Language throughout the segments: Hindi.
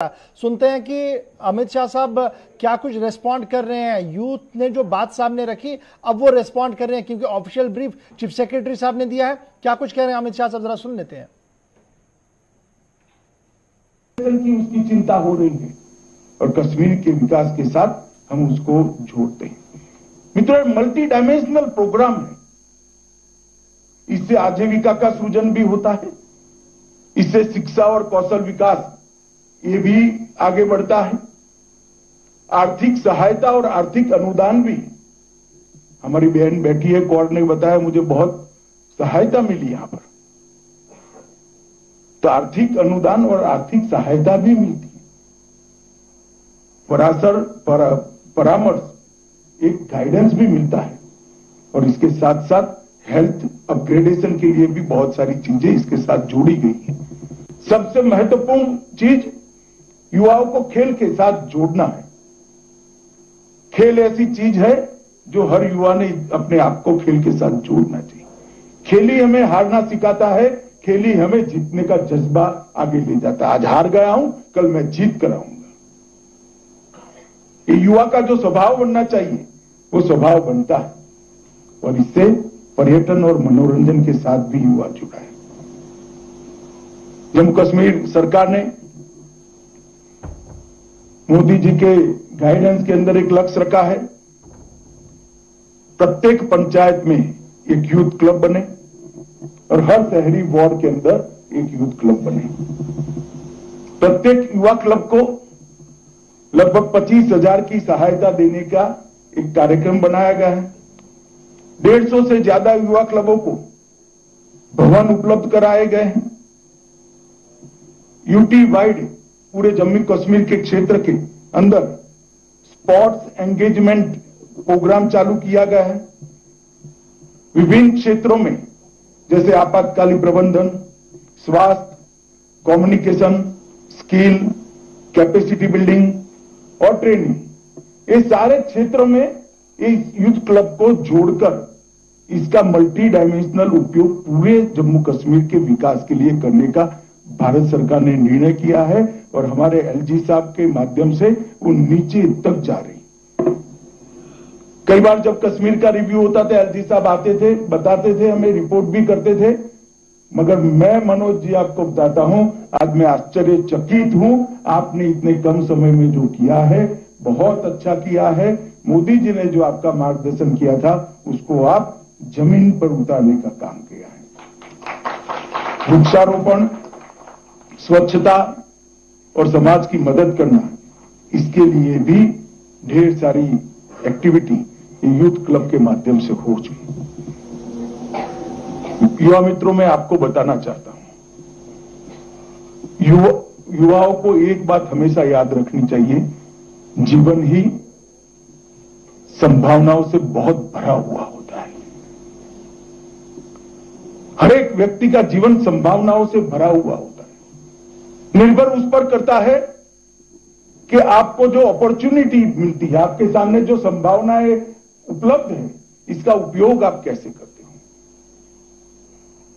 सुनते हैं कि अमित शाह साहब क्या कुछ रिस्पॉन्ड कर रहे हैं। यूथ ने जो बात सामने रखी अब वो रिस्पॉन्ड कर रहे हैं क्योंकि ऑफिशियल ब्रीफ चीफ सेक्रेटरी साहब ने दिया है। क्या कुछ कह रहे हैं अमित शाह साहब, जरा सुन लेते हैं। की उसकी चिंता हो रही है और कश्मीर के विकास के साथ हम उसको जोड़ते हैं। मित्रों, मल्टी डायमेंशनल प्रोग्राम है। इससे आजीविका का सृजन भी होता है, इससे शिक्षा और कौशल विकास ये भी आगे बढ़ता है। आर्थिक सहायता और आर्थिक अनुदान भी, हमारी बहन बैठी है कौर ने बताया मुझे बहुत सहायता मिली यहां पर, तो आर्थिक अनुदान और आर्थिक सहायता भी मिलती है। परामर्श, एक गाइडेंस भी मिलता है और इसके साथ साथ हेल्थ अपग्रेडेशन के लिए भी बहुत सारी चीजें इसके साथ जोड़ी गई है। सबसे महत्वपूर्ण चीज युवाओं को खेल के साथ जोड़ना है। खेल ऐसी चीज है जो हर युवा ने अपने आप को खेल के साथ जोड़ना चाहिए। खेल ही हमें हारना सिखाता है, खेल ही हमें जीतने का जज्बा आगे ले जाता है। आज हार गया हूं, कल मैं जीत कर आऊंगा। ये युवा का जो स्वभाव बनना चाहिए वो स्वभाव बनता है और इससे पर्यटन और मनोरंजन के साथ भी युवा जुड़ा है। जम्मू कश्मीर सरकार ने मोदी जी के गाइडेंस के अंदर एक लक्ष्य रखा है, प्रत्येक पंचायत में एक यूथ क्लब बने और हर शहरी वार्ड के अंदर एक यूथ क्लब बने। प्रत्येक युवा क्लब को लगभग 25,000 की सहायता देने का एक कार्यक्रम बनाया गया है। 150 से ज्यादा युवा क्लबों को भवन उपलब्ध कराए गए हैं। यूटी वाइड पूरे जम्मू कश्मीर के क्षेत्र के अंदर स्पोर्ट्स एंगेजमेंट प्रोग्राम चालू किया गया है। विभिन्न क्षेत्रों में जैसे आपातकालीन प्रबंधन, स्वास्थ्य, कम्युनिकेशन, स्किल, कैपेसिटी बिल्डिंग और ट्रेनिंग, ये सारे क्षेत्रों में इस यूथ क्लब को जोड़कर इसका मल्टी डायमेंशनल उपयोग पूरे जम्मू कश्मीर के विकास के लिए करने का भारत सरकार ने निर्णय किया है और हमारे एलजी साहब के माध्यम से वो नीचे तक जा रही। कई बार जब कश्मीर का रिव्यू होता था एलजी साहब आते थे, बताते थे, हमें रिपोर्ट भी करते थे, मगर मैं मनोज जी आपको बताता हूं आज मैं आश्चर्यचकित हूं। आपने इतने कम समय में जो किया है बहुत अच्छा किया है। मोदी जी ने जो आपका मार्गदर्शन किया था उसको आप जमीन पर उतारने का काम किया है। वृक्षारोपण, स्वच्छता और समाज की मदद करना, इसके लिए भी ढेर सारी एक्टिविटी यूथ क्लब के माध्यम से हो चुकी। युवा मित्रों, मैं आपको बताना चाहता हूं, युवाओं को एक बात हमेशा याद रखनी चाहिए, जीवन ही संभावनाओं से बहुत भरा हुआ होता है। हर एक व्यक्ति का जीवन संभावनाओं से भरा हुआ होता है। निर्भर उस पर करता है कि आपको जो अपॉर्चुनिटी मिलती है, आपके सामने जो संभावनाएं उपलब्ध है, इसका उपयोग आप कैसे करते हो।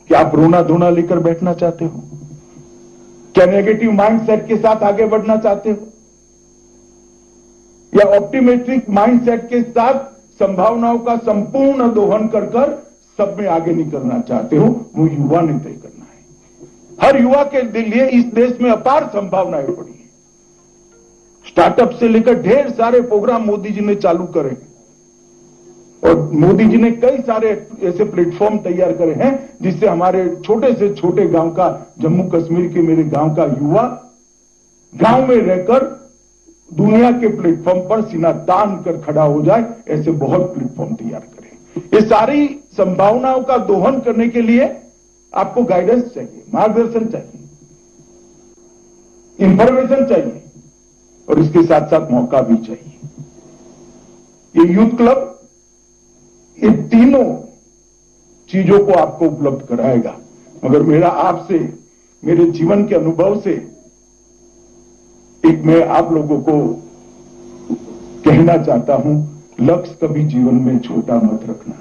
क्या आप रोना धोना लेकर बैठना चाहते हो? क्या नेगेटिव माइंडसेट के साथ आगे बढ़ना चाहते हो, या ऑप्टिमिस्टिक माइंडसेट के साथ संभावनाओं का संपूर्ण दोहन कर सब में आगे निकलना चाहते हो? वो युवा ने तय करना है। हर युवा के लिए इस देश में अपार संभावनाएं पड़ी है। स्टार्टअप से लेकर ढेर सारे प्रोग्राम मोदी जी ने चालू करे और मोदी जी ने कई सारे ऐसे प्लेटफॉर्म तैयार करे हैं जिससे हमारे छोटे से छोटे गांव का, जम्मू कश्मीर के मेरे गांव का युवा गांव में रहकर दुनिया के प्लेटफॉर्म पर सीना तान कर खड़ा हो जाए। ऐसे बहुत प्लेटफॉर्म तैयार करें। ये सारी संभावनाओं का दोहन करने के लिए आपको गाइडेंस चाहिए, मार्गदर्शन चाहिए, इंफॉर्मेशन चाहिए और इसके साथ साथ मौका भी चाहिए। ये यूथ क्लब ये तीनों चीजों को आपको उपलब्ध कराएगा। मगर मेरा आपसे, मेरे जीवन के अनुभव से एक मैं आप लोगों को कहना चाहता हूं, लक्ष्य कभी जीवन में छोटा मत रखना।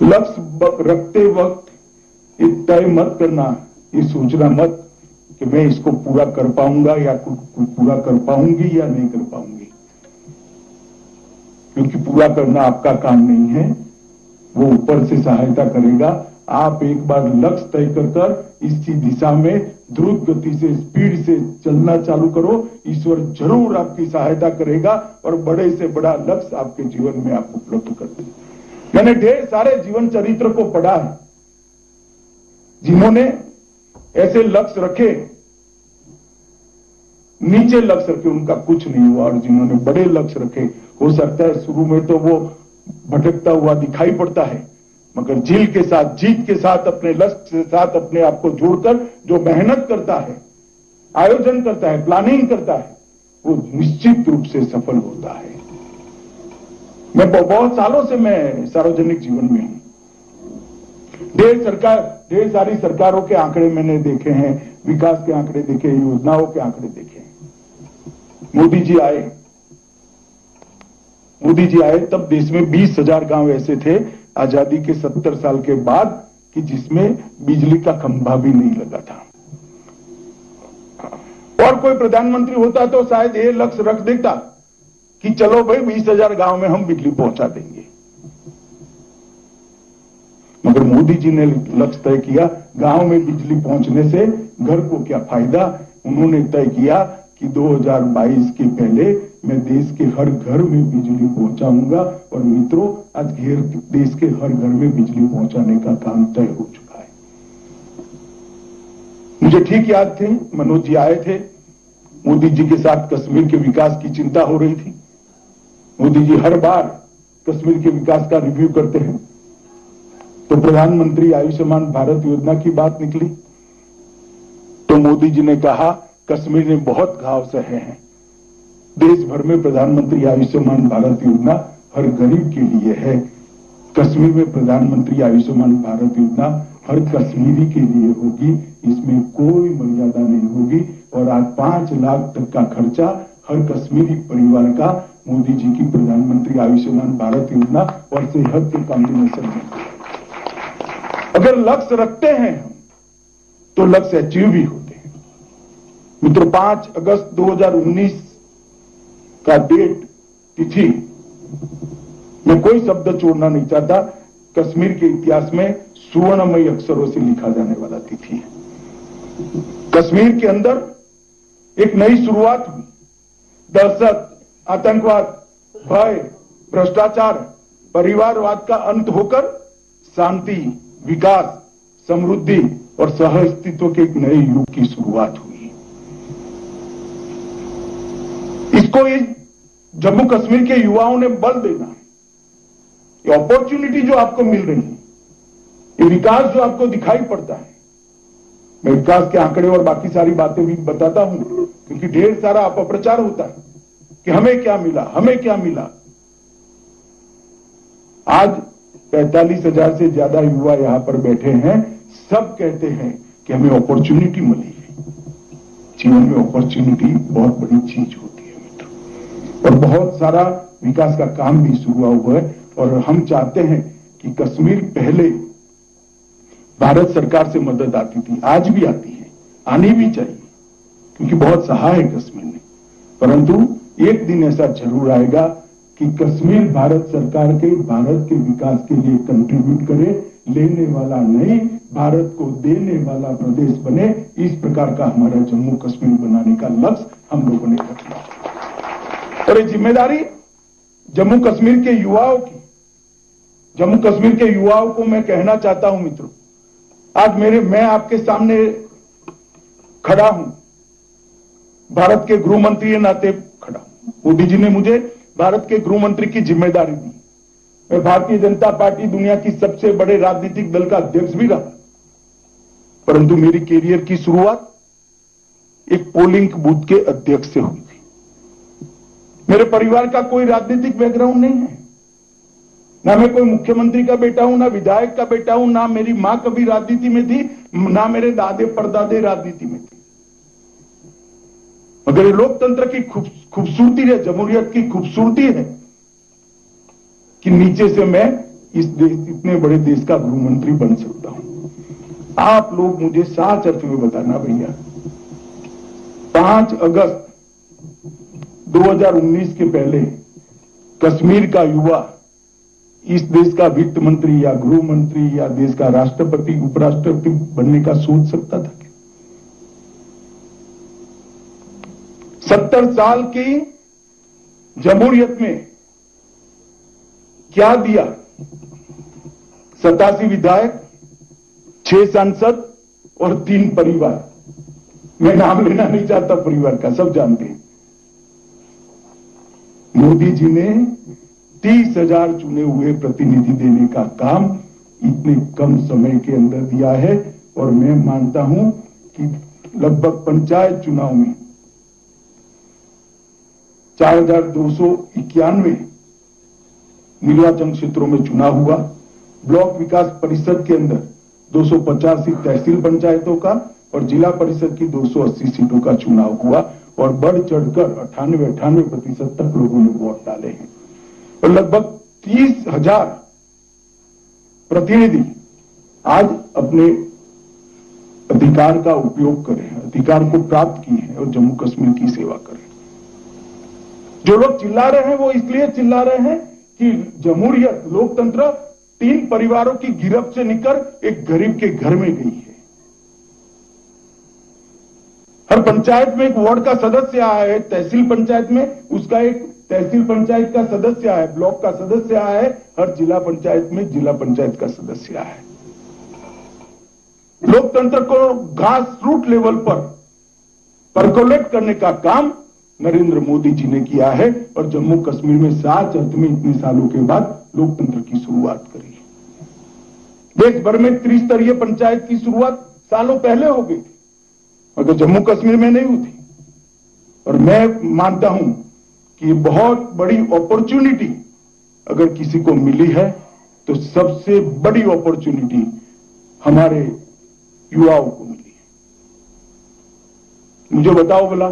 लक्ष्य रखते वक्त ये तय मत करना, ये सोचना मत कि मैं इसको पूरा कर पाऊंगा या पूरा कर पाऊंगी या नहीं कर पाऊंगी, क्योंकि पूरा करना आपका काम नहीं है, वो ऊपर से सहायता करेगा। आप एक बार लक्ष्य तय कर इसी दिशा में द्रुत गति से, स्पीड से चलना चालू करो। ईश्वर जरूर आपकी सहायता करेगा और बड़े से बड़ा लक्ष्य आपके जीवन में आप उपलब्ध कर देंगे। मैंने ढेर सारे जीवन चरित्र को पढ़ा है जिन्होंने ऐसे लक्ष्य रखे, नीचे लक्ष्य रखे, उनका कुछ नहीं हुआ, और जिन्होंने बड़े लक्ष्य रखे, हो सकता है शुरू में तो वो भटकता हुआ दिखाई पड़ता है, मगर जील के साथ, जीत के साथ, अपने लक्ष्य के साथ अपने आप को जोड़कर जो मेहनत करता है, आयोजन करता है, प्लानिंग करता है, वो निश्चित रूप से सफल होता है। मैं बहुत सालों से मैं सार्वजनिक जीवन में हूं। ढेर सारी सरकारों के आंकड़े मैंने देखे हैं, विकास के आंकड़े देखे, योजनाओं के आंकड़े देखे। मोदी जी आए तब देश में 20,000 गांव ऐसे थे आजादी के 70 साल के बाद कि जिसमें बिजली का खंभा भी नहीं लगा था। और कोई प्रधानमंत्री होता तो शायद ये लक्ष्य रख देता कि चलो भाई 20,000 गांव में हम बिजली पहुंचा देंगे, मगर मोदी जी ने लक्ष्य तय किया गांव में बिजली पहुंचने से घर को क्या फायदा। उन्होंने तय किया कि 2022 के पहले मैं देश के हर घर में बिजली पहुंचाऊंगा, और मित्रों आज देश के हर घर में बिजली पहुंचाने का काम तय हो चुका है। मुझे ठीक याद थे, मनोज जी आए थे, मोदी जी के साथ कश्मीर के विकास की चिंता हो रही थी। मोदी जी हर बार कश्मीर के विकास का रिव्यू करते हैं, तो प्रधानमंत्री आयुष्मान भारत योजना की बात निकली तो मोदी जी ने कहा कश्मीर ने बहुत घाव सहे हैं, देश भर में प्रधानमंत्री आयुष्मान भारत योजना हर गरीब के लिए है, कश्मीर में प्रधानमंत्री आयुष्मान भारत योजना हर कश्मीरी के लिए होगी, इसमें कोई मर्यादा नहीं होगी, और आज 5 लाख तक का खर्चा हर कश्मीरी परिवार का मोदी जी की प्रधानमंत्री आयुष्मान भारत योजना और सेहत के कॉम्बिनेशन में। अगर लक्ष्य रखते हैं हम तो लक्ष्य अचीव भी होते हैं। मित्रों, 5 अगस्त 2019 का डेट तिथि मैं कोई शब्द छोड़ना नहीं चाहता, कश्मीर के इतिहास में सुवर्णमयी अक्षरों से लिखा जाने वाला तिथि है। कश्मीर के अंदर एक नई शुरुआत हुई। दहशत, आतंकवाद, भय, भ्रष्टाचार, परिवारवाद का अंत होकर शांति, विकास, समृद्धि और सहअस्तित्व के एक नए युग की शुरुआत हुई। इसको ये जम्मू कश्मीर के युवाओं ने बल देना है। ये अपॉर्चुनिटी जो आपको मिल रही है, ये विकास जो आपको दिखाई पड़ता है, मैं विकास के आंकड़े और बाकी सारी बातें भी बताता हूं, क्योंकि ढेर सारा अपप्रचार होता है कि हमें क्या मिला, हमें क्या मिला। आज 45,000 से ज्यादा युवा यहां पर बैठे हैं, सब कहते हैं कि हमें अपॉर्चुनिटी मिली है। जीवन में अपॉर्चुनिटी बहुत बड़ी चीज होती है मित्रों, और बहुत सारा विकास का काम भी शुरू हुआ है, और हम चाहते हैं कि कश्मीर पहले भारत सरकार से मदद आती थी, आज भी आती है, आनी भी चाहिए, क्योंकि बहुत सहा है कश्मीर ने, परंतु एक दिन ऐसा जरूर आएगा कि कश्मीर भारत सरकार के, भारत के विकास के लिए कंट्रीब्यूट करे, लेने वाला नहीं, भारत को देने वाला प्रदेश बने। इस प्रकार का हमारा जम्मू कश्मीर बनाने का लक्ष्य हम लोगों ने रखा, और ये जिम्मेदारी जम्मू कश्मीर के युवाओं की। जम्मू कश्मीर के युवाओं को मैं कहना चाहता हूं मित्रों, आज मैं आपके सामने खड़ा हूं, भारत के गृह मंत्री के नाते खड़ा हूं। मोदी जी ने मुझे भारत के गृह मंत्री की जिम्मेदारी दी। मैं भारतीय जनता पार्टी दुनिया की सबसे बड़े राजनीतिक दल का अध्यक्ष भी रहा, परंतु मेरी कैरियर की शुरुआत एक पोलिंग बूथ के अध्यक्ष से हुई थी। मेरे परिवार का कोई राजनीतिक बैकग्राउंड नहीं है, ना मैं कोई मुख्यमंत्री का बेटा हूं, ना विधायक का बेटा हूं, ना मेरी मां कभी राजनीति में थी, ना मेरे दादे परदादे राजनीति में थे। मगर ये लोकतंत्र की खूबसूरती है, जमहूरियत की खूबसूरती है कि नीचे से मैं इस देश, इतने बड़े देश का गृह मंत्री बन सकता हूं। आप लोग मुझे साच अर्थ में बताना भैया, 5 अगस्त 2019 के पहले कश्मीर का युवा इस देश का वित्त मंत्री या गृह मंत्री या देश का राष्ट्रपति उपराष्ट्रपति बनने का सोच सकता था क्या? 70 साल की जमहूरियत में क्या दिया? 87 विधायक, 6 सांसद और 3 परिवार। मैं नाम लेना नहीं चाहता परिवार का, सब जानते हैं। मोदी जी ने 30,000 चुने हुए प्रतिनिधि देने का काम इतने कम समय के अंदर दिया है। और मैं मानता हूं कि लगभग पंचायत चुनाव में 4,291 निर्वाचन क्षेत्रों में चुनाव हुआ। ब्लॉक विकास परिषद के अंदर 285 तहसील पंचायतों का और जिला परिषद की 280 सीटों का चुनाव हुआ और बढ़ चढ़कर 98% तक लोगों ने वोट डाले हैं। और लगभग 30,000 प्रतिनिधि आज अपने अधिकार का उपयोग करें, अधिकार को प्राप्त किए हैं और जम्मू कश्मीर की सेवा करें। जो लोग चिल्ला रहे हैं वो इसलिए चिल्ला रहे हैं कि जमहूरियत, लोकतंत्र 3 परिवारों की गिरफ्त से निकल एक गरीब के घर में गई है। हर पंचायत में एक वार्ड का सदस्य आया है, तहसील पंचायत में उसका एक तहसील पंचायत का सदस्य आया है, ब्लॉक का सदस्य आया है, हर जिला पंचायत में जिला पंचायत का सदस्य आया है। लोकतंत्र को घास रूट लेवल पर परकोलेट करने का काम नरेंद्र मोदी जी ने किया है और जम्मू कश्मीर में सात अर्थ में इतने सालों के बाद लोकतंत्र की शुरुआत करी है। देश भर में त्रिस्तरीय पंचायत की शुरुआत सालों पहले हो गई, मगर जम्मू कश्मीर में नहीं हुई थी। और मैं मानता हूं कि बहुत बड़ी अपॉर्चुनिटी अगर किसी को मिली है तो सबसे बड़ी अपॉर्चुनिटी हमारे युवाओं को मिली है। मुझे बताओ भला,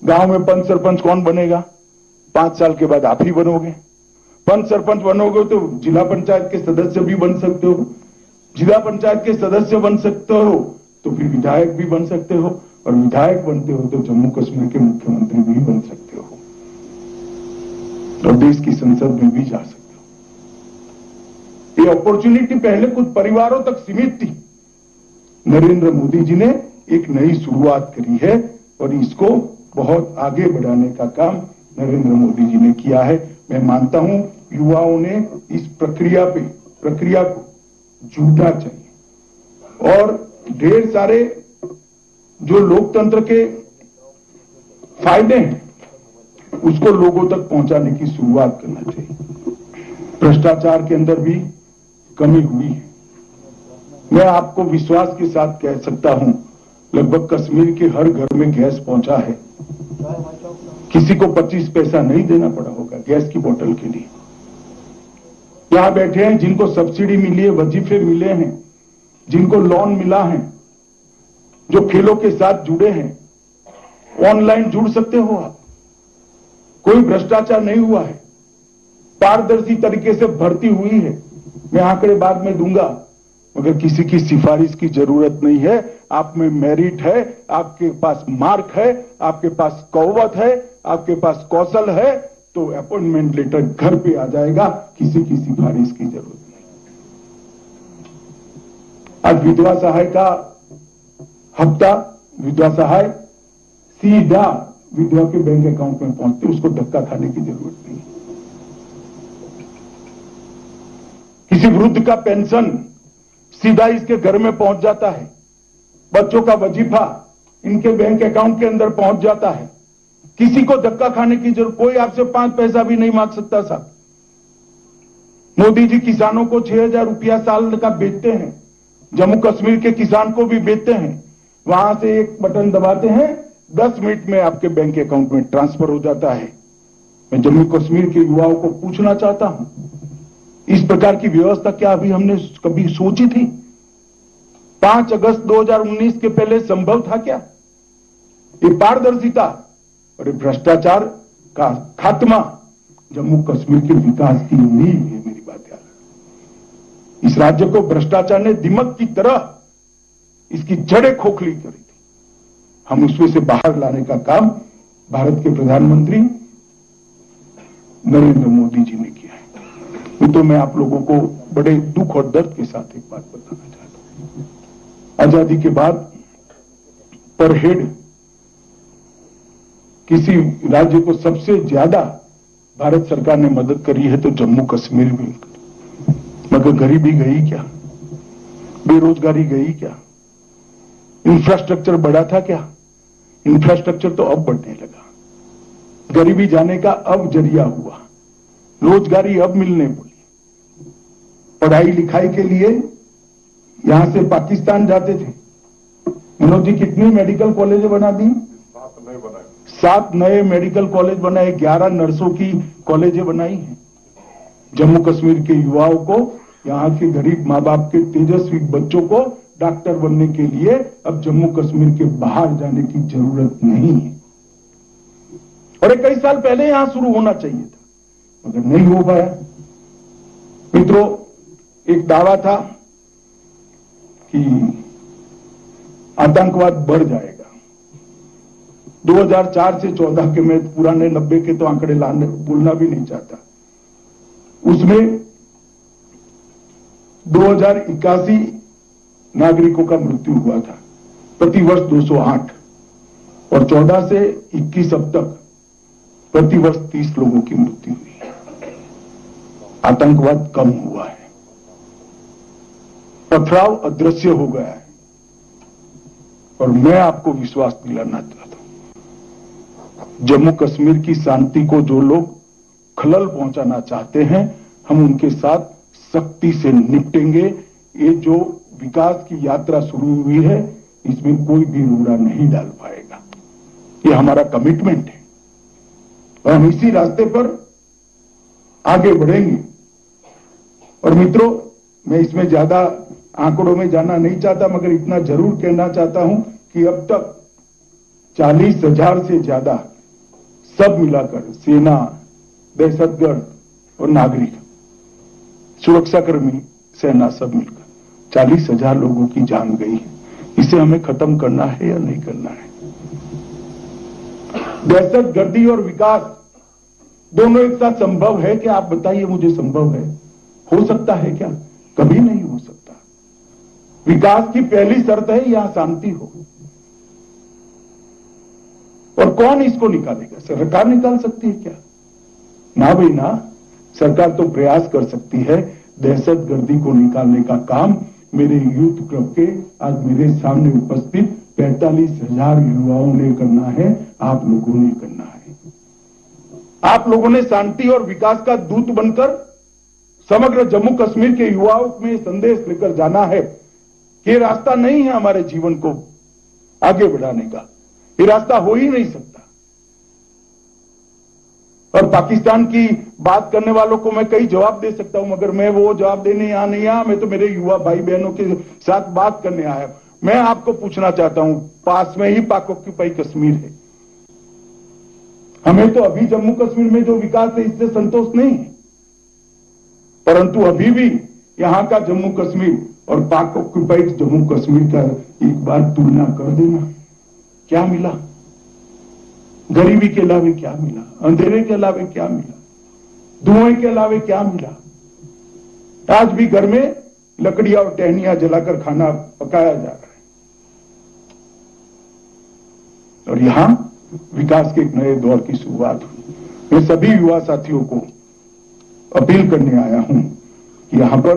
गांव में पंच सरपंच कौन बनेगा? 5 साल के बाद आप ही बनोगे। पंच सरपंच बनोगे तो जिला पंचायत के सदस्य भी बन सकते हो, जिला पंचायत के सदस्य बन सकते हो तो फिर विधायक भी बन सकते हो, और विधायक बनते हो तो जम्मू कश्मीर के मुख्यमंत्री भी बन सकते हो और देश की संसद में भी जा सकते हो। ये अपॉर्चुनिटी पहले कुछ परिवारों तक सीमित थी। नरेंद्र मोदी जी ने एक नई शुरुआत करी है और इसको बहुत आगे बढ़ाने का काम नरेंद्र मोदी जी ने किया है। मैं मानता हूं युवाओं ने इस प्रक्रिया को जुटना चाहिए और ढेर सारे जो लोकतंत्र के फायदे हैं उसको लोगों तक पहुंचाने की शुरुआत करना चाहिए। भ्रष्टाचार के अंदर भी कमी हुई है। मैं आपको विश्वास के साथ कह सकता हूं, लगभग कश्मीर के हर घर में गैस पहुंचा है। किसी को 25 पैसा नहीं देना पड़ा होगा गैस की बोतल के लिए। यहां बैठे हैं जिनको सब्सिडी मिली है, वजीफे मिले हैं, जिनको लोन मिला है, जो खेलों के साथ जुड़े हैं, ऑनलाइन जुड़ सकते हो आप। कोई भ्रष्टाचार नहीं हुआ है, पारदर्शी तरीके से भर्ती हुई है। मैं आंकड़े बाद में दूंगा, मगर किसी की सिफारिश की जरूरत नहीं है। आप में मेरिट है, आपके पास मार्क है, आपके पास कौवत है, आपके पास कौशल है तो अपॉइंटमेंट लेटर घर पे आ जाएगा। किसी की सिफारिश की जरूरत नहीं। आज विधवा सहाय का हफ्ता, विधवा सहाय सीधा विधवा के बैंक अकाउंट में पहुंचते, उसको धक्का खाने की जरूरत नहीं। किसी वृद्ध का पेंशन सीधा इसके घर में पहुंच जाता है। बच्चों का वजीफा इनके बैंक अकाउंट के अंदर पहुंच जाता है। किसी को धक्का खाने की जरूरत, कोई आपसे 5 पैसा भी नहीं मांग सकता साहब। मोदी जी किसानों को 6,000 रुपया साल का बेचते हैं, जम्मू कश्मीर के किसान को भी बेचते हैं। वहां से एक बटन दबाते हैं, 10 मिनट में आपके बैंक अकाउंट में ट्रांसफर हो जाता है। मैं जम्मू कश्मीर के युवाओं को पूछना चाहता हूं, इस प्रकार की व्यवस्था क्या अभी हमने कभी सोची थी? 5 अगस्त 2019 के पहले संभव था क्या? ये पारदर्शिता और ये भ्रष्टाचार का खात्मा जम्मू कश्मीर के विकास की नींव है। मेरी बात याद है, इस राज्य को भ्रष्टाचार ने दिमक की तरह इसकी जड़ें खोखली करी थी। हम उसमें से बाहर लाने का काम भारत के प्रधानमंत्री नरेंद्र मोदी जी ने किया है। तो मैं आप लोगों को बड़े दुख और दर्द के साथ एक बात बताना चाहता हूं। आजादी के बाद पर हेड किसी राज्य को सबसे ज्यादा भारत सरकार ने मदद करी है तो जम्मू कश्मीर में, मगर गरीबी गई क्या, बेरोजगारी गई क्या, इंफ्रास्ट्रक्चर बढ़ा था क्या? इंफ्रास्ट्रक्चर तो अब बढ़ने लगा, गरीबी जाने का अब जरिया हुआ, रोजगारी अब मिलने बोली। पढ़ाई लिखाई के लिए यहां से पाकिस्तान जाते थे। मनोज जी, कितनी मेडिकल कॉलेज बना दी? 7 नए मेडिकल कॉलेज बनाए, 11 नर्सों की कॉलेजें बनाई हैं। जम्मू कश्मीर के युवाओं को, यहां के गरीब मां बाप के तेजस्वी बच्चों को डॉक्टर बनने के लिए अब जम्मू कश्मीर के बाहर जाने की जरूरत नहीं है। और कई साल पहले यहां शुरू होना चाहिए था, मगर नहीं हो पाया। मित्रों, एक दावा था कि आतंकवाद बढ़ जाएगा। 2004 से 14 के, मैं पुराने 90 के तो आंकड़े लाने बोलना भी नहीं चाहता, उसमें 2081 नागरिकों का मृत्यु हुआ था, प्रतिवर्ष 208, और 14 से 21 अब तक प्रतिवर्ष 30 लोगों की मृत्यु हुई। आतंकवाद कम हुआ है, पथराव अदृश्य हो गया है। और मैं आपको विश्वास दिलाना चाहता हूं, जम्मू कश्मीर की शांति को जो लोग खलल पहुंचाना चाहते हैं, हम उनके साथ सख्ती से निपटेंगे। ये जो विकास की यात्रा शुरू हुई है, इसमें कोई भी रोड़ा नहीं डाल पाएगा। ये हमारा कमिटमेंट है और हम इसी रास्ते पर आगे बढ़ेंगे। और मित्रों, मैं इसमें ज्यादा आंकड़ों में जाना नहीं चाहता, मगर इतना जरूर कहना चाहता हूं कि अब तक 40,000 से ज्यादा सब मिलाकर, सेना, दहशतगर्द और नागरिक, सुरक्षाकर्मी, सेना सब मिलकर 40,000 लोगों की जान गई है। इसे हमें खत्म करना है या नहीं करना है? दहशतगर्दी और विकास दोनों एक साथ संभव है क्या? आप बताइए मुझे, संभव है? हो सकता है क्या? कभी नहीं हो सकता। विकास की पहली शर्त है यहां शांति हो। और कौन इसको निकालेगा? सरकार निकाल सकती है क्या? ना भाई ना। सरकार तो प्रयास कर सकती है। दहशतगर्दी को निकालने का काम मेरे यूथ क्लब के आज मेरे सामने उपस्थित 45,000 युवाओं ने करना है, आप लोगों ने करना है। आप लोगों ने शांति और विकास का दूत बनकर समग्र जम्मू कश्मीर के युवाओं में संदेश लेकर जाना है कि ये रास्ता नहीं है हमारे जीवन को आगे बढ़ाने का, ये रास्ता हो ही नहीं सकता। और पाकिस्तान की बात करने वालों को मैं कई जवाब दे सकता हूं, मगर मैं वो जवाब देने यहां नहीं आया। मैं तो मेरे युवा भाई बहनों के साथ बात करने आया। मैं आपको पूछना चाहता हूं, पास में ही पाक ऑक्यूपाई कश्मीर है। हमें तो अभी जम्मू कश्मीर में जो विकास है इससे संतोष नहीं है, परंतु अभी भी यहां का जम्मू कश्मीर और पाक ऑक्यूपाइड जम्मू कश्मीर का एक बार तुलना कर देना, क्या मिला? गरीबी के अलावे क्या मिला? अंधेरे के अलावे क्या मिला? धुएं के अलावे क्या मिला? आज भी घर में लकड़ियां और टहनियां जलाकर खाना पकाया जा रहा है। और यहां विकास के एक नए दौर की शुरुआत हुई। मैं सभी युवा साथियों को अपील करने आया हूं कि यहां पर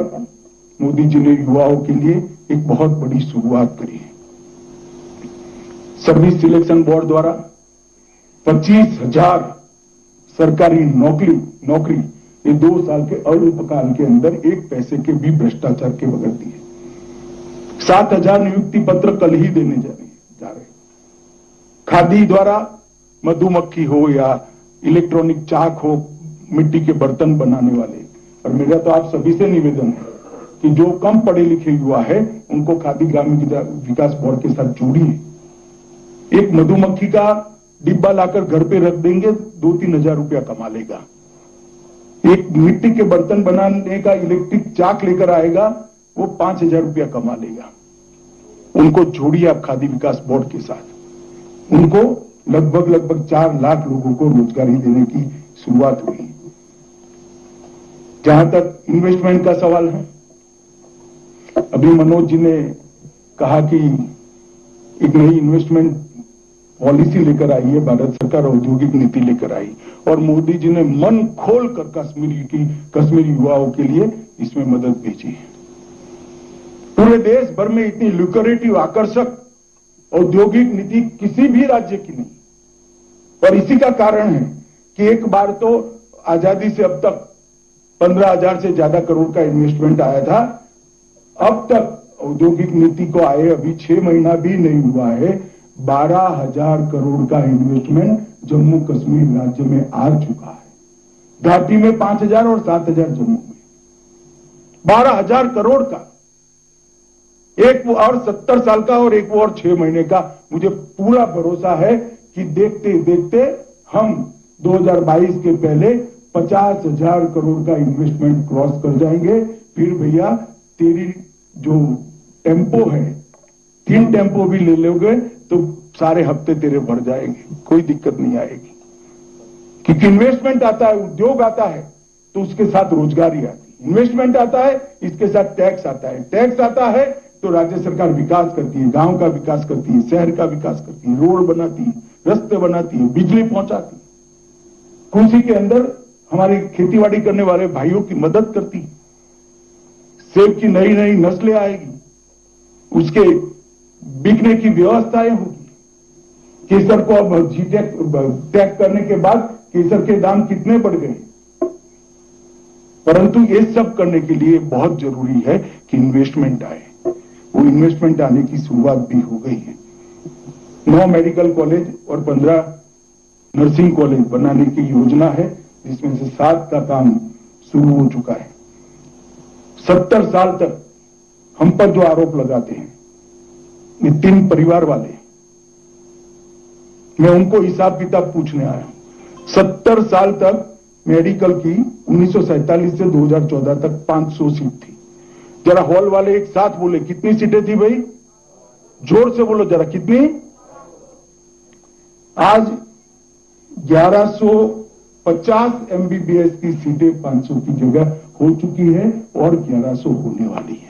मोदी जी ने युवाओं के लिए एक बहुत बड़ी शुरुआत करी है। सर्विस सिलेक्शन बोर्ड द्वारा 25,000 सरकारी नौकरी ये 2 साल के अल्पकाल के अंदर एक पैसे के भी भ्रष्टाचार के बगैर दिए। 7,000 नियुक्ति पत्र कल ही देने जा रहे। खादी द्वारा मधुमक्खी हो या इलेक्ट्रॉनिक चाक हो, मिट्टी के बर्तन बनाने वाले, और मेरा तो आप सभी से निवेदन है कि जो कम पढ़े लिखे युवा है उनको खादी ग्रामीण विकास बोर्ड के साथ जोड़िए। एक मधुमक्खी का डिब्बा लाकर घर पे रख देंगे, 2-3 हजार रुपया कमा लेगा। एक मिट्टी के बर्तन बनाने का इलेक्ट्रिक चाक लेकर आएगा, वो 5,000 रुपया कमा लेगा। उनको जोड़िए आप खादी विकास बोर्ड के साथ। उनको लगभग 4 लाख लोगों को रोजगारी देने की शुरुआत हुई। जहां तक इन्वेस्टमेंट का सवाल है, अभी मनोज जी ने कहा कि एक नई इन्वेस्टमेंट पॉलिसी लेकर आई है भारत सरकार, औद्योगिक नीति लेकर आई, और मोदी जी ने मन खोलकर कश्मीरी युवाओं के लिए इसमें मदद भेजी है। पूरे देश भर में इतनी लुक्रेटिव, आकर्षक औद्योगिक नीति किसी भी राज्य की नहीं, और इसी का कारण है कि एक बार तो आजादी से अब तक 15,000 से ज्यादा करोड़ का इन्वेस्टमेंट आया था। अब तक औद्योगिक नीति को आए अभी 6 महीना भी नहीं हुआ है, 12,000 करोड़ का इन्वेस्टमेंट जम्मू कश्मीर राज्य में आ चुका है। घाटी में 5,000 और 7,000 जम्मू में, 12,000 करोड़ का, एक और 70 साल का और एक और 6 महीने का। मुझे पूरा भरोसा है कि देखते देखते हम 2022 के पहले 50,000 करोड़ का इन्वेस्टमेंट क्रॉस कर जाएंगे। फिर भैया तेरी जो टेम्पो है, 3 टेम्पो भी ले लोगे तो सारे हफ्ते तेरे भर जाएंगे, कोई दिक्कत नहीं आएगी। क्योंकि इन्वेस्टमेंट आता है, उद्योग आता है तो उसके साथ रोजगारी आती है, इन्वेस्टमेंट आता है इसके साथ टैक्स आता है, टैक्स आता है तो राज्य सरकार विकास करती है, गांव का विकास करती है, शहर का विकास करती है, रोड बनाती है, रास्ते बनाती है, बिजली पहुंचाती है, उसी के अंदर हमारी खेतीबाड़ी करने वाले भाइयों की मदद करती है। सेब की नई नई नस्लें आएगी, उसके बिकने की व्यवस्थाएं होगी। केसर को अब जीटेक टैग करने के बाद केसर के दाम कितने बढ़ गए, परंतु ये सब करने के लिए बहुत जरूरी है कि इन्वेस्टमेंट आए। वो इन्वेस्टमेंट आने की शुरुआत भी हो गई है। 9 मेडिकल कॉलेज और 15 नर्सिंग कॉलेज बनाने की योजना है, जिसमें से 7 का काम शुरू हो चुका है। 70 साल तक हम पर जो आरोप लगाते हैं ये 3 परिवार वाले, मैं उनको हिसाब किताब पूछने आया हूं। 70 साल तक मेडिकल की 1947 से 2014 तक 500 सीट थी। जरा हॉल वाले एक साथ बोले कितनी सीटें थी भाई, जोर से बोलो जरा, कितनी? आज 1150 एमबीबीएस की सीटें 500 की जगह हो चुकी है और 1100 होने वाली है।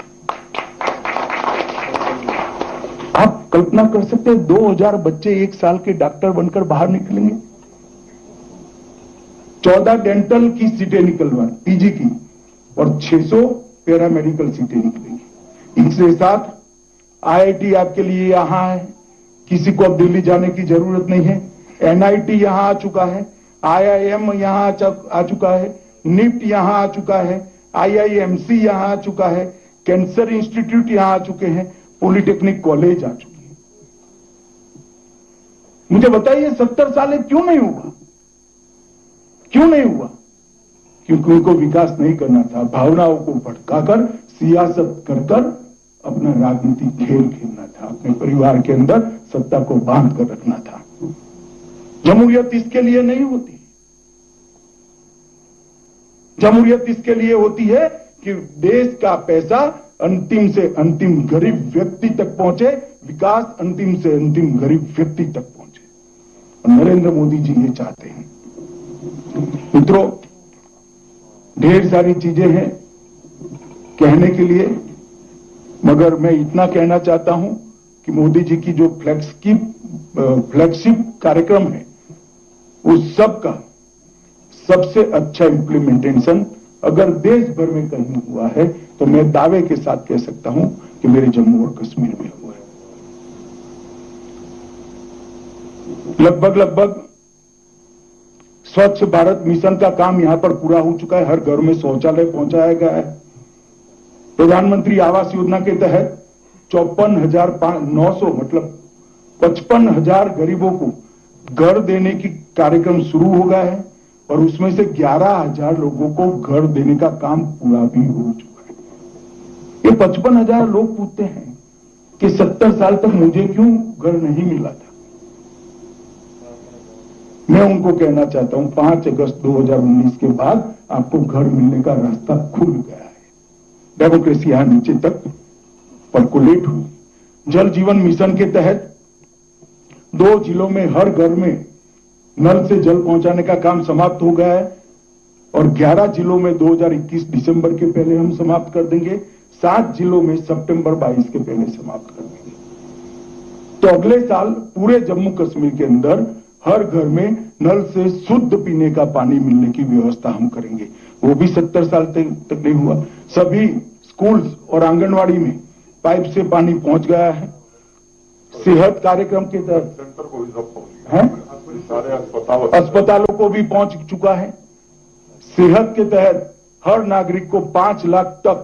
आप कल्पना कर सकते हैं 2000 बच्चे 1 साल के डॉक्टर बनकर बाहर निकलेंगे। 14 डेंटल की सीटें निकलवा पीजी की और 600 पैरामेडिकल सीटें निकलेंगी। इसके साथ आईआईटी आपके लिए यहां है, किसी को अब दिल्ली जाने की जरूरत नहीं है। एनआईटी यहां आ चुका है, आईआईएम यहां आ चुका है, निफ्ट यहां आ चुका है, आईआईएमसी यहां आ चुका है, कैंसर इंस्टीट्यूट यहां आ चुके हैं, पॉलिटेक्निक कॉलेज आ चुके हैं। मुझे बताइए 70 साल क्यों नहीं हुआ? क्यों नहीं हुआ? क्योंकि उनको विकास नहीं करना था, भावनाओं को भटकाकर सियासत कर अपना राजनीतिक खेल खेलना था, अपने परिवार के अंदर सत्ता को बांध कर रखना था। जमहूरियत इसके लिए नहीं होती। जमहूरियत इसके लिए होती है कि देश का पैसा अंतिम से अंतिम गरीब व्यक्ति तक पहुंचे, विकास अंतिम से अंतिम गरीब व्यक्ति तक पहुंचे, और नरेंद्र मोदी जी ये चाहते हैं। मित्रों, ढेर सारी चीजें हैं कहने के लिए, मगर मैं इतना कहना चाहता हूं कि मोदी जी की जो फ्लैगशिप कार्यक्रम है उस सब का सबसे अच्छा इंप्लीमेंटेशन अगर देश भर में कहीं हुआ है तो मैं दावे के साथ कह सकता हूं कि मेरे जम्मू और कश्मीर में हुआ है। लगभग स्वच्छ भारत मिशन का काम यहां पर पूरा हो चुका है। हर घर में शौचालय पहुंचाया गया है। प्रधानमंत्री आवास योजना के तहत 54,900 मतलब 55,000 गरीबों को घर देने की कार्यक्रम शुरू हो गया है, और उसमें से 11,000 लोगों को घर देने का काम पूरा भी हो चुका है। ये 55,000 लोग पूछते हैं कि 70 साल तक मुझे क्यों घर नहीं मिला था। मैं उनको कहना चाहता हूं 5 अगस्त 2019 के बाद आपको घर मिलने का रास्ता खुल गया है। डेमोक्रेसी यहां नीचे तक परकोलेट हुई। जल जीवन मिशन के तहत 2 जिलों में हर घर में नल से जल पहुंचाने का काम समाप्त हो गया है और 11 जिलों में 2021 दिसंबर के पहले हम समाप्त कर देंगे, 7 जिलों में सितंबर 22 के पहले समाप्त कर देंगे। तो अगले साल पूरे जम्मू कश्मीर के अंदर हर घर में नल से शुद्ध पीने का पानी मिलने की व्यवस्था हम करेंगे। वो भी 70 साल तक नहीं हुआ। सभी स्कूल्स और आंगनवाड़ी में पाइप से पानी पहुंच गया है। सेहत कार्यक्रम के तहत सेंटर को भी सब सारे अस्पतालों को भी पहुंच चुका है। सेहत के तहत हर नागरिक को 5 लाख तक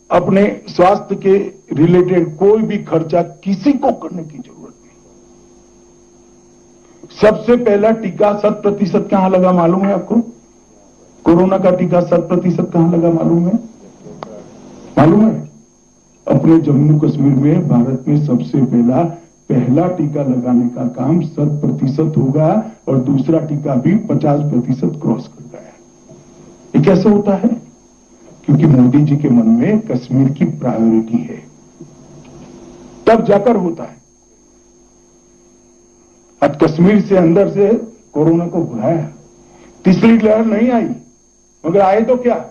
अपने स्वास्थ्य के रिलेटेड कोई भी खर्चा किसी को करने की जरूरत नहीं। सबसे पहला टीका 100% कहां लगा मालूम है आपको? कोरोना का टीका 100% कहां लगा मालूम है? अपने जम्मू कश्मीर में भारत में सबसे पहला टीका लगाने का काम 100% होगा और दूसरा टीका भी 50% क्रॉस कर गया है। ये कैसे होता है? क्योंकि मोदी जी के मन में कश्मीर की प्रायोरिटी है, तब जाकर होता है। आज कश्मीर से अंदर से कोरोना को भगाया, तीसरी लहर नहीं आई, मगर आए तो क्या?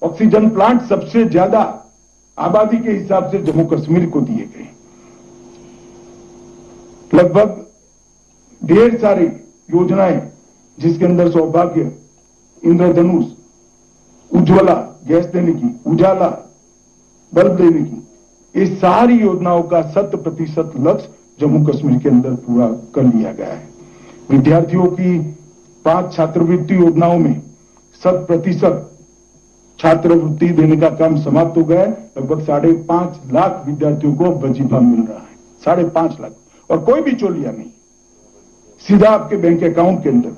ऑक्सीजन प्लांट सबसे ज्यादा आबादी के हिसाब से जम्मू कश्मीर को दिए गए। लगभग ढेर सारी योजनाएं जिसके अंदर सौभाग्य, इंद्रधनुष, उज्ज्वला गैस देने की, उजाला बल्ब देने की, ये सारी योजनाओं का 100% लक्ष्य जम्मू कश्मीर के अंदर पूरा कर लिया गया है। विद्यार्थियों की 5 छात्रवृत्ति योजनाओं में 100% छात्रवृत्ति देने का काम समाप्त हो गया है। लगभग 5.5 लाख विद्यार्थियों को वजीफा मिल रहा है, 5.5 लाख, और कोई भी चोलिया नहीं, सीधा आपके बैंक अकाउंट के अंदर।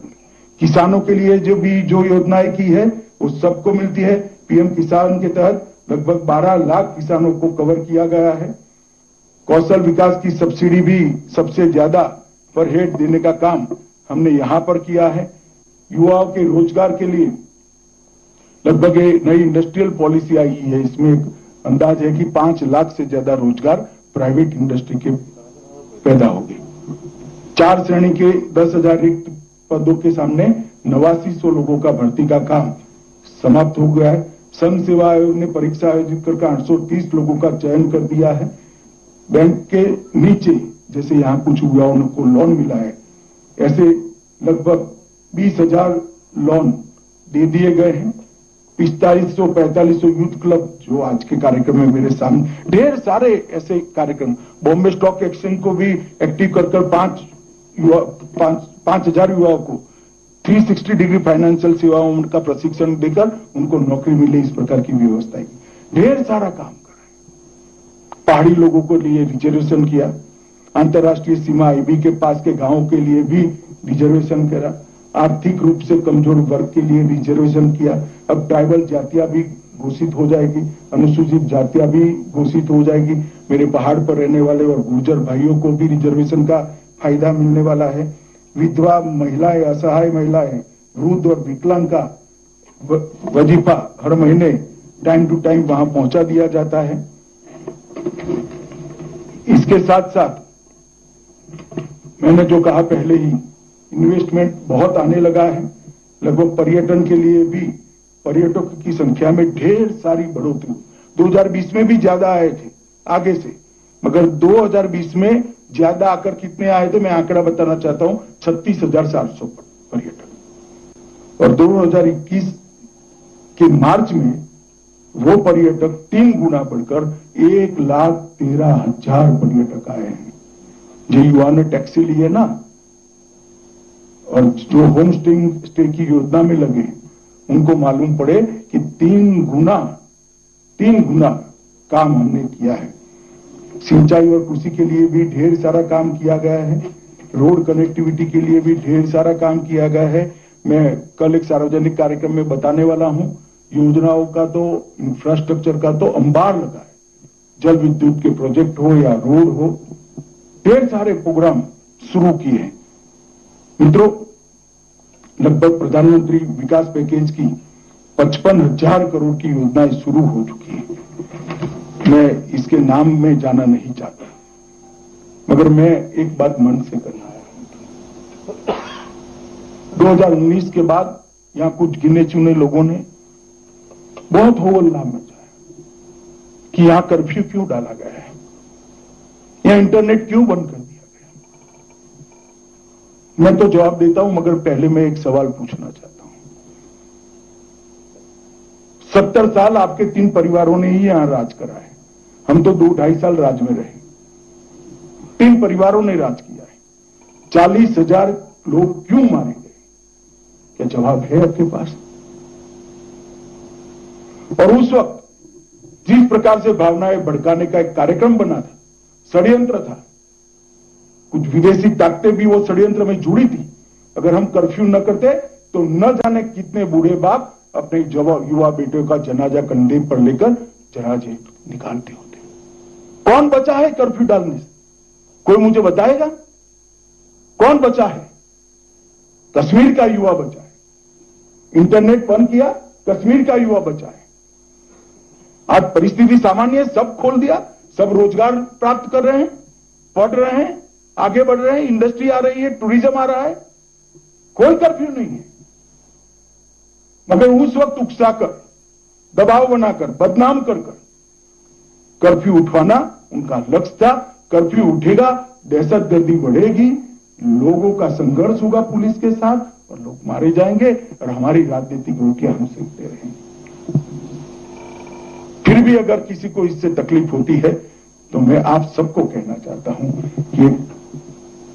किसानों के लिए जो योजनाएं की है वो सबको मिलती है। पीएम किसान के तहत लगभग 12 लाख किसानों को कवर किया गया है। कौशल विकास की सब्सिडी भी सबसे ज्यादा पर हेड देने का काम हमने यहां पर किया है। युवाओं के रोजगार के लिए लगभग नई इंडस्ट्रियल पॉलिसी आई है। इसमें एक अंदाज है कि 5 लाख से ज्यादा रोजगार प्राइवेट इंडस्ट्री के पैदा होंगे। 4 श्रेणी के 10,000 रिक्त पदों के सामने 8900 लोगों का भर्ती का काम समाप्त हो गया है। संघ सेवा आयोग ने परीक्षा आयोजित कर 830 लोगों का चयन कर दिया है। बैंक के नीचे जैसे यहाँ कुछ युवाओं को लोन मिला है, ऐसे लगभग 20,000 लोन दे दिए गए हैं। 4500 यूथ क्लब जो आज के कार्यक्रम में मेरे सामने, ढेर सारे ऐसे कार्यक्रम। बॉम्बे स्टॉक एक्सचेंज को भी एक्टिव कर 5,000 युवाओं को 360 डिग्री फाइनेंशियल सेवाओं का प्रशिक्षण देकर उनको नौकरी मिले, इस प्रकार की व्यवस्था की। ढेर सारा काम कर रहे हैं। पहाड़ी लोगों को लिए रिजर्वेशन किया। अंतर्राष्ट्रीय सीमा आईबी के पास के गांवों के लिए भी रिजर्वेशन करा। आर्थिक रूप से कमजोर वर्ग के लिए रिजर्वेशन किया। अब ट्राइबल जातियां भी घोषित हो जाएगी, अनुसूचित जातियां भी घोषित हो जाएगी। मेरे पहाड़ पर रहने वाले और गुर्जर भाइयों को भी रिजर्वेशन का फायदा मिलने वाला है। विधवा महिलाएं, असहाय महिलाएं, वृद्ध और विकलांग का वजीफा हर महीने टाइम टू टाइम वहां पहुंचा दिया जाता है। इसके साथ साथ मैंने जो कहा पहले ही, इन्वेस्टमेंट बहुत आने लगा है। लगभग पर्यटन के लिए भी पर्यटकों की संख्या में ढेर सारी बढ़ोतरी। 2020 में भी ज्यादा आए थे आगे से, मगर 2020 में ज्यादा आकर कितने आए थे मैं आंकड़ा बताना चाहता हूं, 36,700 पर्यटक। और 2021 के मार्च में वो पर्यटक 3 गुना बढ़कर 1,13,000 पर्यटक आए हैं। जो युवा ने टैक्सी ली है ना, और जो होम स्टे की योजना में लगे, उनको मालूम पड़े कि 3 गुना काम हमने किया है। सिंचाई और कृषि के लिए भी ढेर सारा काम किया गया है। रोड कनेक्टिविटी के लिए भी ढेर सारा काम किया गया है। मैं कल एक सार्वजनिक कार्यक्रम में बताने वाला हूं। योजनाओं का तो, इंफ्रास्ट्रक्चर का तो अंबार लगा है। जल विद्युत के प्रोजेक्ट हो या रोड हो, ढेर सारे प्रोग्राम शुरू किए हैं। मित्रों, लगभग प्रधानमंत्री विकास पैकेज की 55,000 करोड़ की योजनाएं शुरू हो चुकी है। मैं इसके नाम में जाना नहीं चाहता। मगर मैं एक बात मन से करना आया। 2019 के बाद यहां कुछ गिने चुने लोगों ने बहुत होहल्ला मचाया कि यहां कर्फ्यू क्यों डाला गया है, यहां इंटरनेट क्यों बंद कर दिया गया। मैं तो जवाब देता हूं, मगर पहले मैं एक सवाल पूछना चाहता हूं। 70 साल आपके 3 परिवारों ने ही यहां राज करा है, हम तो 2-2.5 साल राज में रहे। 3 परिवारों ने राज किया है, 40,000 लोग क्यों मारे गए? क्या जवाब है आपके पास? और उस वक्त जिस प्रकार से भावनाएं भड़काने का एक कार्यक्रम बना था, षड्यंत्र था, कुछ विदेशी ताकतें भी वो षड्यंत्र में जुड़ी थी। अगर हम कर्फ्यू न करते तो न जाने कितने बूढ़े बाप अपने युवा बेटों का जनाजा कंधे पर लेकर जनाजे निकालते होते। कौन बचा है कर्फ्यू डालने से? कोई मुझे बताएगा कौन बचा है? कश्मीर का युवा बचा है। इंटरनेट बंद किया, कश्मीर का युवा बचा है। आज परिस्थिति सामान्य है, सब खोल दिया, सब रोजगार प्राप्त कर रहे हैं, पढ़ रहे हैं, आगे बढ़ रहे हैं, इंडस्ट्री आ रही है, टूरिज्म आ रहा है, कोई कर्फ्यू नहीं है। मगर उस वक्त उकसाकर, दबाव बनाकर, बदनाम कर कर्फ्यू उठवाना उनका लक्ष्य था। कर्फ्यू उठेगा, दहशतगर्दी बढ़ेगी, लोगों का संघर्ष होगा पुलिस के साथ और लोग मारे जाएंगे और हमारी राजनीतिक रोटियां हम सेकते रहेंगे। फिर भी अगर किसी को इससे तकलीफ होती है तो मैं आप सबको कहना चाहता हूं कि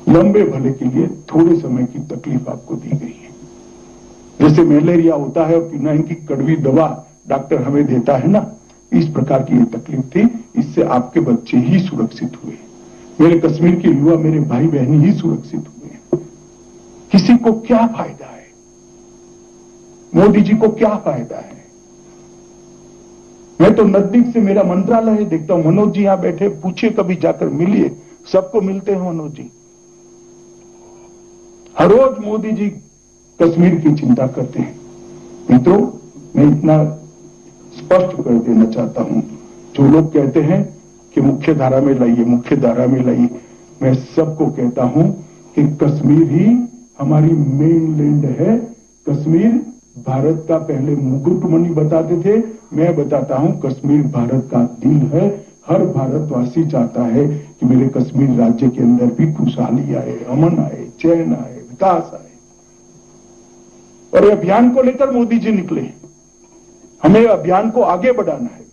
लंबे भले के लिए थोड़े समय की तकलीफ आपको दी गई है। जैसे मलेरिया होता है और किनाइन की कड़वी दवा डॉक्टर हमें देता है ना, इस प्रकार की ये तकलीफ थी। इससे आपके बच्चे ही सुरक्षित हुए, मेरे कश्मीर के युवा, मेरे भाई बहन ही सुरक्षित हुए। किसी को क्या फायदा है? मोदी जी को क्या फायदा है? मैं तो नजदीक से, मेरा मंत्रालय है, देखता हूं। मनोज जी यहां बैठे, पूछिए, कभी जाकर मिलिए, सबको मिलते हैं मनोज जी। हर रोज मोदी जी कश्मीर की चिंता करते हैं। मित्रों, मैं इतना स्पष्ट कर देना चाहता हूं, जो लोग कहते हैं कि मुख्य धारा में लाइए, मुख्य धारा में लाइए, मैं सबको कहता हूं कि कश्मीर ही हमारी मेन लैंड है। कश्मीर भारत का पहले मुकुटमणि बताते थे, मैं बताता हूं कश्मीर भारत का दिल है। हर भारतवासी चाहता है कि मेरे कश्मीर राज्य के अंदर भी खुशहाली आए, अमन आए, चैन आए, विकास आए। और अभियान को लेकर मोदी जी निकले, हमें अभियान को आगे बढ़ाना है।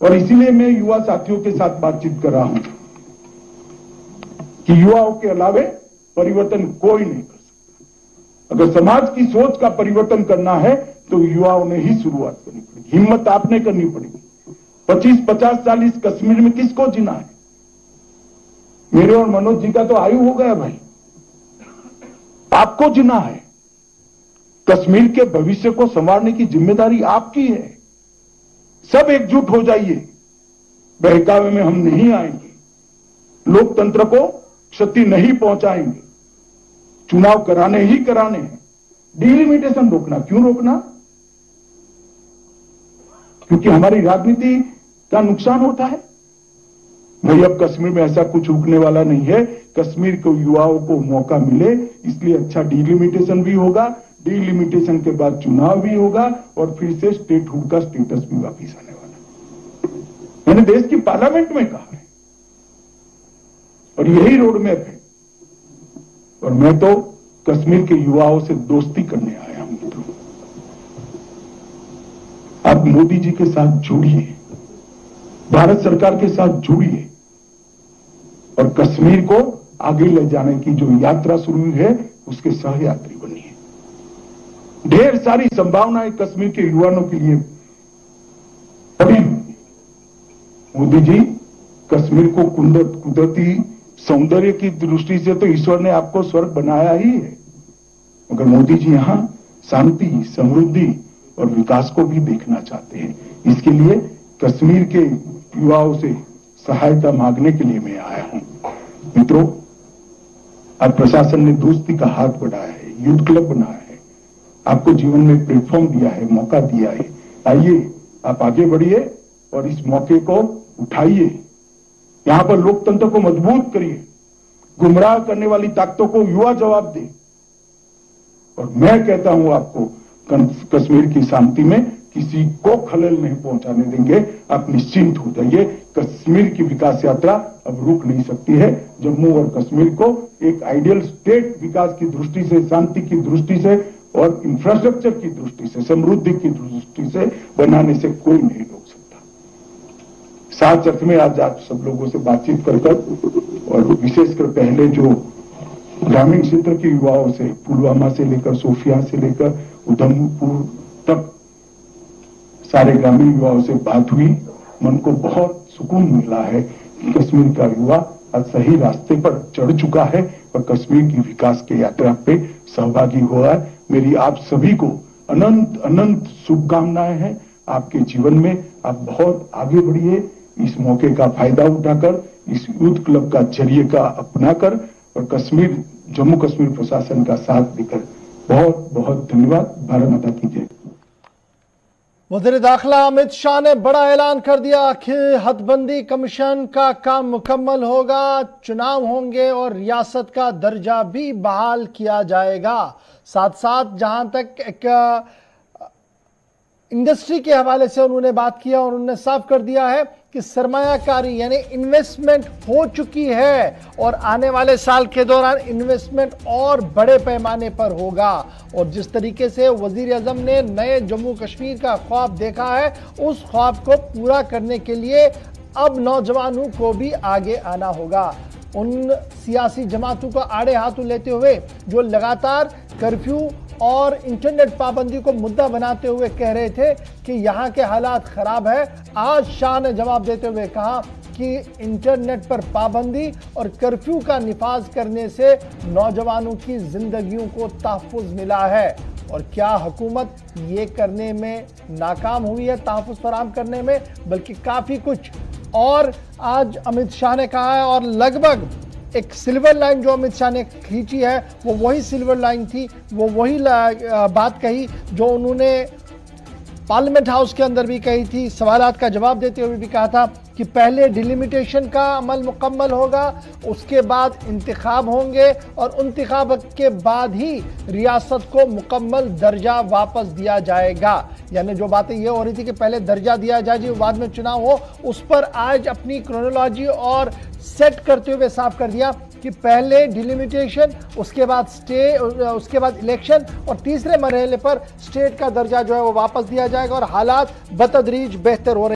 और इसीलिए मैं युवा साथियों के साथ बातचीत कर रहा हूं कि युवाओं के अलावे परिवर्तन कोई नहीं कर सकता। अगर समाज की सोच का परिवर्तन करना है तो युवाओं ने ही शुरुआत करनी पड़ेगी, हिम्मत आपने करनी पड़ेगी। 25-50 साल इस कश्मीर में किसको जीना है? मेरे और मनोज जी का तो आयु हो गया भाई, आपको जीना है। कश्मीर के भविष्य को संवारने की जिम्मेदारी आपकी है। सब एकजुट हो जाइए, बहकावे में हम नहीं आएंगे, लोकतंत्र को क्षति नहीं पहुंचाएंगे। चुनाव कराने ही कराने हैं। डिलिमिटेशन रोकना, क्यों रोकना? क्योंकि हमारी राजनीति का नुकसान होता है। भाई, अब कश्मीर में ऐसा कुछ रुकने वाला नहीं है। कश्मीर के युवाओं को मौका मिले, इसलिए अच्छा डिलिमिटेशन भी होगा, डिलिमिटेशन के बाद चुनाव भी होगा और फिर से स्टेटहुड का स्टेटस भी वापिस आने वाला। मैंने देश की पार्लियामेंट में कहा है और यही रोड मैप है। और मैं तो कश्मीर के युवाओं से दोस्ती करने आया हूं। मित्रों, आप मोदी जी के साथ जुड़िए, भारत सरकार के साथ जुड़िए और कश्मीर को आगे ले जाने की जो यात्रा शुरू हुई है उसके सहयात्री बनिए। ढेर सारी संभावनाएं कश्मीर के युवाओं के लिए पड़ी हुई। मोदी जी, कश्मीर को कुदरती सौंदर्य की दृष्टि से तो ईश्वर ने आपको स्वर्ग बनाया ही है, मगर मोदी जी यहां शांति, समृद्धि और विकास को भी देखना चाहते हैं। इसके लिए कश्मीर के युवाओं से सहायता मांगने के लिए मैं आया हूं। मित्रों, आज प्रशासन ने दोस्ती का हाथ बढ़ाया है, युद्ध क्लब बनाया है, आपको जीवन में प्लेटफॉर्म दिया है, मौका दिया है। आइए, आप आगे बढ़िए और इस मौके को उठाइए यहां पर लोकतंत्र को मजबूत करिए, गुमराह करने वाली ताकतों को युवा जवाब दे। और मैं कहता हूं आपको, कश्मीर की शांति में किसी को खलल नहीं पहुंचाने देंगे। आप निश्चिंत हो जाइए। कश्मीर की विकास यात्रा अब रुक नहीं सकती है। जम्मू और कश्मीर को एक आइडियल स्टेट विकास की दृष्टि से, शांति की दृष्टि से और इंफ्रास्ट्रक्चर की दृष्टि से, समृद्धि की दृष्टि से बनाने से कोई नहीं रोक सकता। साथ अर्थ में आज आप सब लोगों से बातचीत कर और विशेषकर पहले जो ग्रामीण क्षेत्र के युवाओं से, पुलवामा से लेकर सोफिया से लेकर उधमपुर तक सारे ग्रामीण युवाओं से बात हुई, मन को बहुत सुकून मिला है कि कश्मीर का युवा आज सही रास्ते पर चढ़ चुका है और कश्मीर की विकास के यात्रा पे सहभागी हुआ है। मेरी आप सभी को अनंत अनंत शुभकामनाएं हैं। आपके जीवन में आप बहुत आगे बढ़िए। इस मौके का फायदा उठाकर, इस यूथ क्लब का जरिए का अपनाकर और कश्मीर, जम्मू कश्मीर प्रशासन का साथ देकर बहुत बहुत धन्यवाद। भारत माता की जय। वज़ीर दाखिला अमित शाह ने बड़ा ऐलान कर दिया कि हदबंदी कमीशन का काम मुकम्मल होगा, चुनाव होंगे और रियासत का दर्जा भी बहाल किया जाएगा। साथ साथ जहां तक एक इंडस्ट्री के हवाले से उन्होंने बात किया और उन्होंने साफ कर दिया है कि सरमायाकारी यानी इन्वेस्टमेंट हो चुकी है और आने वाले साल के दौरान इन्वेस्टमेंट और बड़े पैमाने पर होगा। और जिस तरीके से वजीर आजम ने नए जम्मू कश्मीर का ख्वाब देखा है, उस ख्वाब को पूरा करने के लिए अब नौजवानों को भी आगे आना होगा। उन सियासी जमातों को आड़े हाथों लेते हुए जो लगातार कर्फ्यू और इंटरनेट पाबंदी को मुद्दा बनाते हुए कह रहे थे कि यहाँ के हालात खराब है, आज शाह ने जवाब देते हुए कहा कि इंटरनेट पर पाबंदी और कर्फ्यू का निफाज करने से नौजवानों की जिंदगियों को तहफ़्फ़ुज़ मिला है। और क्या हुकूमत ये करने में नाकाम हुई है, तहफ़्फ़ुज़ फराहम करने में, बल्कि काफ़ी कुछ और आज अमित शाह ने कहा है। और लगभग एक सिल्वर लाइन जो अमित शाह ने खींची है वो वही सिल्वर लाइन थी, वो वही बात कही जो उन्होंने पार्लियामेंट हाउस के अंदर भी कही थी, सवालात का जवाब देते हुए भी कहा था कि पहले डिलिमिटेशन का अमल मुकम्मल होगा, उसके बाद इंतखाब होंगे और इंतखाब के बाद ही रियासत को मुकम्मल दर्जा वापस दिया जाएगा। यानी जो बातें ये हो रही थी कि पहले दर्जा दिया जाए जी बाद में चुनाव हो, उस पर आज अपनी क्रोनोलॉजी और सेट करते हुए साफ कर दिया कि पहले डिलिमिटेशन, उसके बाद स्टे, उसके बाद इलेक्शन और तीसरे मरहले पर स्टेट का दर्जा जो है वो वापस दिया जाएगा और हालात बतदरीज बेहतर हो रहे हैं।